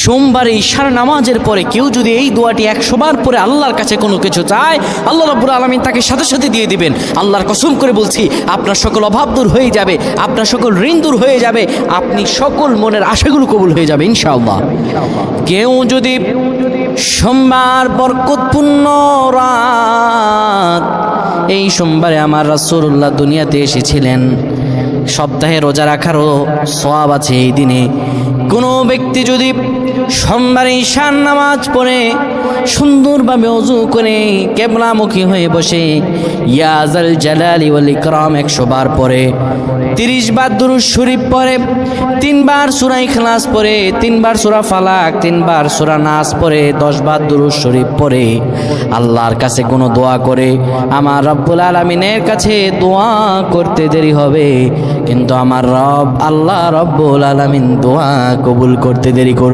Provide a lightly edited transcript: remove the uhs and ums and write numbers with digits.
সোমবারে ঈশার নামাজের পরে কেউ যদি এই দোয়াটি 100 বার পরে আল্লাহর কাছে কোনো কিছু চায়, আল্লাহ রাব্বুল আলামিন তাকে সাথে সাথে দিয়ে দিবেন। আল্লাহর কসম করে বলছি, আপনার সকল অভাব দূর হয়ে যাবে, আপনার সকল ঋণ দূর হয়ে যাবে, আপনি সকল মনের আশাগুলো কবুল হয়ে যাবে ইনশাআল্লাহ। কেউ যদি সোমবার বরকতপূর্ণ রাত, এই সোমবারে আমার রাসূলুল্লাহ দুনিয়াতে এসেছিলেন, সপ্তাহে রোজা রাখারও সওয়াব আছে এই দিনে। কোনো ব্যক্তি যদি সোমবারে ঈশার নামাজ পড়ে সুন্দরভাবে ওযু করে কিবলামুখী হয়ে বসে ইয়া যাল জালালি ওয়াল ইকরাম 100 বার পড়ে, 30 বার দুরূদ শরীফ পড়ে, 3 বার সূরা ইখলাস পড়ে, 3 বার সূরা ফালাক, 3 বার সূরা নাস পড়ে, 10 বার দুরূদ শরীফ পড়ে, আল্লাহর কাছে কোনো দোয়া করে, আমার রব্বুল আলামিনের কাছে দোয়া করতে দেরি হবে, কিন্তু আমার রব আল্লাহ রব্বুল আলামিন দোয়া কবুল করতে দেরি করবে।